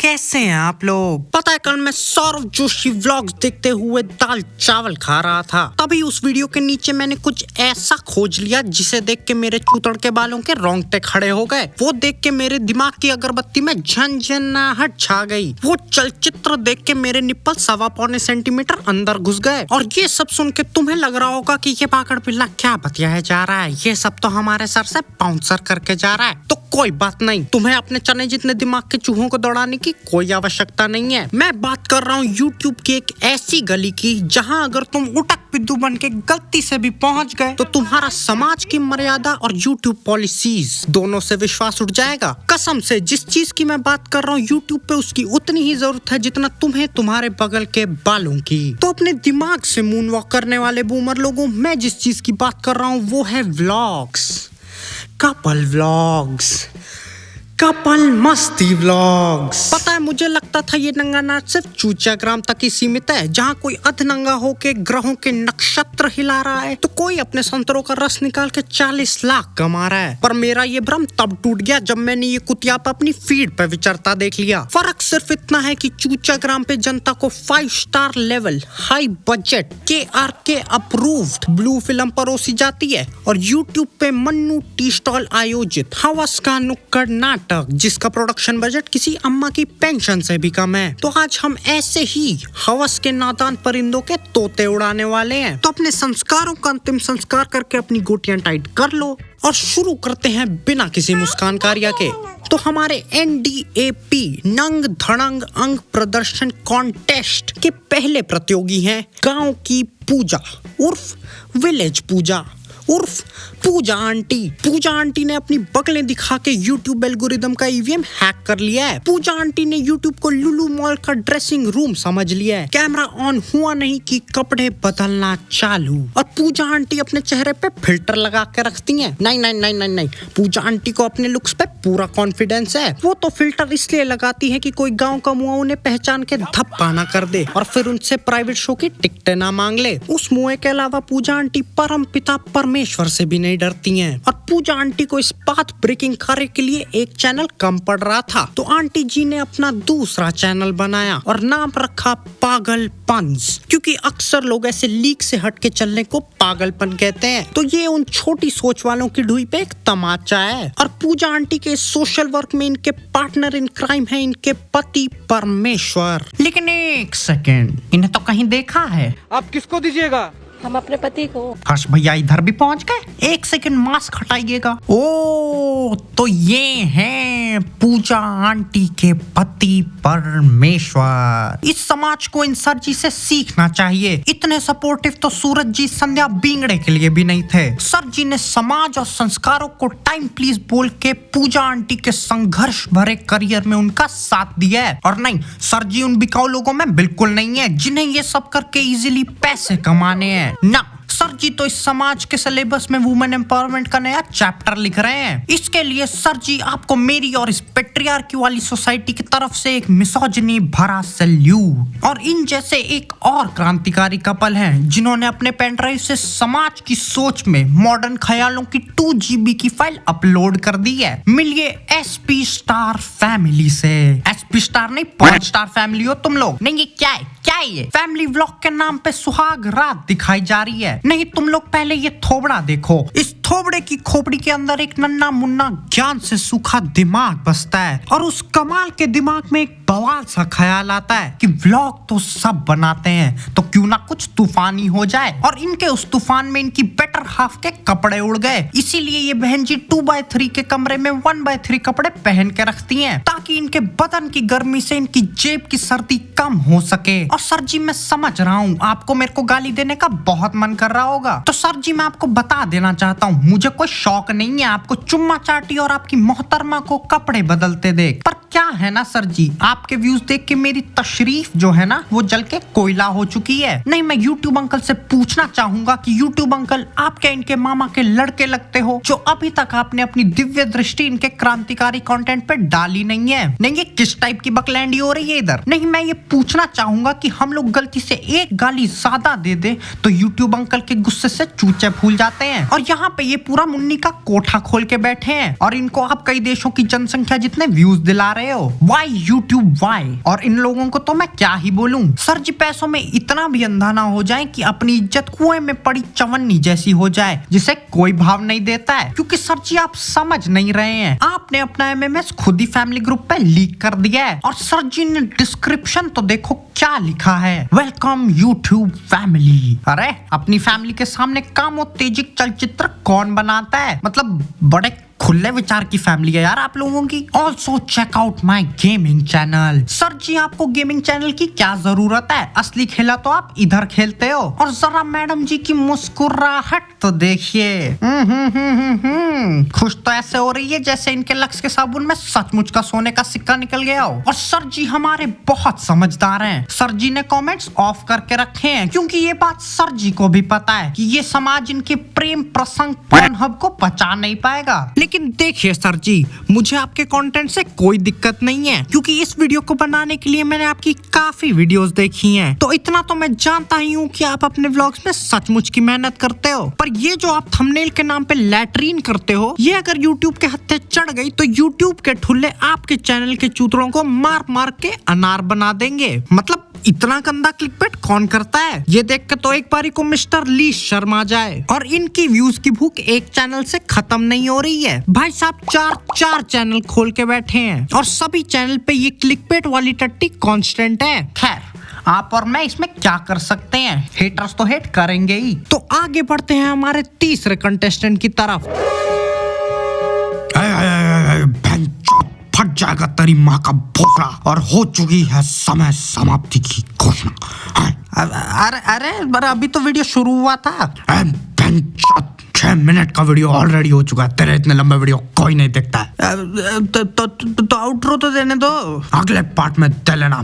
कैसे हैं आप लोग। पता है कल मैं सौरव जोशी व्लॉग्स देखते हुए दाल चावल खा रहा था, तभी उस वीडियो के नीचे मैंने कुछ ऐसा खोज लिया जिसे देख के मेरे चूतड़ के बालों के रोंगटे खड़े हो गए। वो देख के मेरे दिमाग की अगरबत्ती में झंझनाहट छा गई। वो चलचित्र देख के मेरे निप्पल 1.25 सेंटीमीटर अंदर घुस गए। और ये सब सुन के तुम्हें लग रहा होगा कि ये पाकड़ पिल्ला क्या बतियाया जा रहा है, ये सब तो हमारे सर से बाउंसर करके जा रहा है। तो कोई बात नहीं, तुम्हें अपने चने जितने दिमाग के चूहों को दौड़ाने की कोई आवश्यकता नहीं है। मैं बात कर रहा हूँ YouTube की एक ऐसी गली की जहाँ अगर तुम उटक पिद्दू बन के गलती से भी पहुँच गए तो तुम्हारा समाज की मर्यादा और YouTube पॉलिसीज दोनों से विश्वास उठ जाएगा। कसम से जिस चीज की मैं बात कर रहा हूँ YouTube पे उसकी उतनी ही जरूरत है जितना तुम्हें तुम्हारे बगल के बालों की। तो अपने दिमाग से मून वॉक करने वाले बूमर लोगों, मैं जिस चीज की बात कर रहा हूँ वो है व्लॉग्स, कपल व्लॉग्स, कपल मस्ती व्लॉग्स। पता है मुझे लगता था ये नंगा नाच सिर्फ चूचा ग्राम तक ही सीमित है, जहाँ कोई अधनंगा होके ग्रहों के नक्षत्र हिला रहा है तो कोई अपने संतरों का रस निकाल के 40 लाख कमा रहा है। पर मेरा ये भ्रम तब टूट गया जब मैंने ये कुतियाप अपनी फीड पे विचरता देख लिया। फर्क सिर्फ इतना है कि चूचा ग्राम पे जनता को 5 star level high budget KRK approved blue film परोसी जाती है और YouTube पे मन्नू टी स्टॉल आयोजित हवस का नुक्कड़ नाटक जिसका प्रोडक्शन बजट किसी अम्मा की पेंशन से भी कम है। तो आज हम ऐसे ही हवस के नादान परिंदों के तोते उड़ाने वाले हैं। तो अपने संस्कारों का अंतिम संस्कार करके अपनी गोटियां टाइट कर लो और शुरू करते हैं बिना किसी मुस्कान कार्य के। तो हमारे NDAP नंग धड़ंग अंग प्रदर्शन कॉन्टेस्ट के पहले प्रतियोगी हैं गांव की पूजा उर्फ विलेज पूजा उर्फ पूजा आंटी। पूजा आंटी ने अपनी बकलें दिखा के YouTube एल्गोरिदम का EVM हैक कर लिया है। पूजा आंटी ने YouTube को लुलु मॉल का ड्रेसिंग रूम समझ लिया है। कैमरा ऑन हुआ नहीं कि कपड़े बदलना चालू। और पूजा आंटी अपने चेहरे पे फिल्टर लगा के रखती हैं। नहीं, पूजा आंटी को अपने लुक्स पे पूरा कॉन्फिडेंस है। वो तो फिल्टर इसलिए लगाती है कि कोई गाँव का मुआ उन्हें पहचान के धप्पा ना कर दे और फिर उनसे प्राइवेट शो की टिकटें ना मांग ले। उस मुए के अलावा पूजा आंटी परम पिता परमेश्वर से भी नहीं डरती हैं। और पूजा आंटी को इस पाथ ब्रेकिंग कार्य के लिए एक चैनल कम पड़ रहा था तो आंटी जी ने अपना दूसरा चैनल बनाया और नाम रखा पागलपंस, क्योंकि अक्सर लोग ऐसे लीक से हटके चलने को पागलपन कहते हैं। तो ये उन छोटी सोच वालों की ढुई पे एक तमाचा है। और पूजा आंटी के सोशल वर्क में इनके पार्टनर इन क्राइम है इनके पति परमेश्वर। लेकिन एक सेकेंड, इन्हें तो कहीं देखा है। आप किसको दीजिएगा? हम अपने पति को। हर्ष भैया इधर भी पहुंच गए। एक सेकंड मास्क हटाइएगा। ओ तो ये हैं पूजा आंटी के पति परमेश्वर। इस समाज को इन सर जी से सीखना चाहिए। इतने सपोर्टिव तो सूरज जी संध्या बिंगड़े के लिए भी नहीं थे। सर जी ने समाज और संस्कारों को टाइम प्लीज बोल के पूजा आंटी के संघर्ष भरे करियर में उनका साथ दिया है। और नहीं, सर जी उन बिकाऊ लोगों में बिल्कुल नहीं है जिन्हें ये सब करके इजीली पैसे कमाने हैं। ना, सर जी तो इस समाज के सिलेबस में वुमेन एम्पावरमेंट का नया चैप्टर लिख रहे हैं। इसके लिए सर जी आपको मेरी और इस पेट्रियार्की वाली सोसाइटी की तरफ से एक मिसोजिनी भरा सैल्यूट। और इन जैसे एक और क्रांतिकारी कपल हैं जिन्होंने अपने पेनड्राइव से समाज की सोच में मॉडर्न ख्यालों की 2 GB की फाइल अपलोड कर दी है। मिलिए SP स्टार फैमिली से। SP स्टार नहीं, 5 स्टार फैमिली हो तुम लोग। नहीं, ये क्या है ये फैमिली व्लॉग के नाम पे सुहाग रात दिखाई जा रही है। नहीं, तुम लोग पहले ये थोबड़ा देखो। इस थोबड़े की खोपड़ी के अंदर एक नन्ना मुन्ना ज्ञान से सूखा दिमाग बसता है और उस कमाल के दिमाग में एक बवाल सा ख्याल आता है कि व्लॉग तो सब बनाते हैं तो क्यों ना कुछ तूफानी हो जाए। और इनके उस तूफान में इनकी बेटर हाफ के कपड़े उड़ गए। इसीलिए ये बहन जी 2x3 के कमरे में 1x3 कपड़े पहन के रखती हैं ताकि इनके बदन की गर्मी से इनकी जेब की सर्दी कम हो सके। और सर जी मैं समझ रहा हूँ आपको मेरे को गाली देने का बहुत मन कर रहा होगा, तो सर जी मैं आपको बता देना चाहता हूँ मुझे कोई शौक नहीं है आपको चुम्मा चाटी और आपकी मोहतरमा को कपड़े बदलते देख। पर क्या है ना सर जी, आपके व्यूज देख के मेरी तशरीफ जो है ना वो जल के कोयला हो चुकी है। नहीं, मैं यूट्यूब अंकल से पूछना चाहूंगा कि यूट्यूब अंकल आप क्या इनके मामा के लड़के लगते हो जो अभी तक आपने अपनी दिव्य दृष्टि इनके क्रांतिकारी कंटेंट पे डाली नहीं है। नहीं, ये किस टाइप की बकलैंडी हो रही है इधर। नहीं, मैं ये पूछना चाहूंगा कि हम लोग गलती से एक गाली ज्यादा दे दे तो यूट्यूब अंकल के गुस्से से चूचे फूल जाते हैं। और यहाँ पे ये पूरा मुन्नी का कोठा खोल के बैठे हैं और इनको आप कई देशों की जनसंख्या जितने व्यूज दिला रहे हो। Why YouTube why. और इन लोगों को तो मैं क्या ही बोलूं। सर जी पैसों में इतना भी अंधा ना हो जाए कि अपनी इज्जत कुएं में पड़ी चवन्नी जैसी हो जाए जिसे कोई भाव नहीं देता है। क्योंकि सर जी आप समझ नहीं रहे हैं, आपने अपना एमएमएस खुद ही फैमिली ग्रुप पे लीक कर दिया है। और सर जी ने डिस्क्रिप्शन तो देखो क्या लिखा है, वेलकम यूट्यूब फैमिली। अरे अपनी फैमिली के सामने कामोत्तेजक चलचित्र कौन बनाता है? मतलब बड़े खुले विचार की फैमिली है यार आप लोगों की। Also check out my gaming channel. Sir ji आपको गेमिंग चैनल की क्या जरूरत है? असली खेला तो आप इधर खेलते हो। और जरा मैडम जी की मुस्कुराहट तो देखिए, खुश तो ऐसे हो रही है जैसे इनके लक्स के साबुन में सचमुच का सोने का सिक्का निकल गया हो। और सर जी हमारे बहुत समझदार हैं। सर जी ने कमेंट्स ऑफ करके रखे हैं क्योंकि ये बात सर जी को भी पता है कि ये समाज इनके प्रेम प्रसंग पोर्नहब को बचा नहीं पाएगा। लेकिन देखिए सर जी, मुझे आपके कंटेंट से कोई दिक्कत नहीं है क्योंकि इस वीडियो को बनाने के लिए मैंने आपकी काफी वीडियोस देखी हैं। तो इतना तो मैं जानता ही हूँ कि आप अपने व्लॉग्स में सचमुच की मेहनत करते हो। पर ये जो आप थंबनेल के नाम पे लैट्रीन करते हो, ये अगर यूट्यूब के हत्थे चढ़ गई तो यूट्यूब के ठुल्ले आपके चैनल के चूतड़ों को मार मार के अनार बना देंगे। मतलब इतना गंदा क्लिकबेट कौन करता है? ये देख के तो एक बारी को मिस्टर ली शर्मा जाए। और इनकी व्यूज की भूख एक चैनल से खत्म नहीं हो रही है। भाई साहब चार चैनल खोल के बैठे हैं और सभी चैनल पे ये क्लिकबेट वाली टट्टी कांस्टेंट है। खैर आप और मैं इसमें क्या कर सकते हैं, हेटर्स तो हेट करेंगे ही। तो आगे बढ़ते हैं हमारे तीसरे कंटेस्टेंट की तरफ। फट जाएगा तेरी माँ का भोसड़ा और हो चुकी है समय समाप्ति की घोषणा। अरे अभी तो वीडियो शुरू हुआ था। 6 मिनट का वीडियो ऑलरेडी हो चुका है। तेरे इतने लंबे वीडियो कोई नहीं देखता है। तो आउट्रो तो देने दो, अगले पार्ट में दे लेना।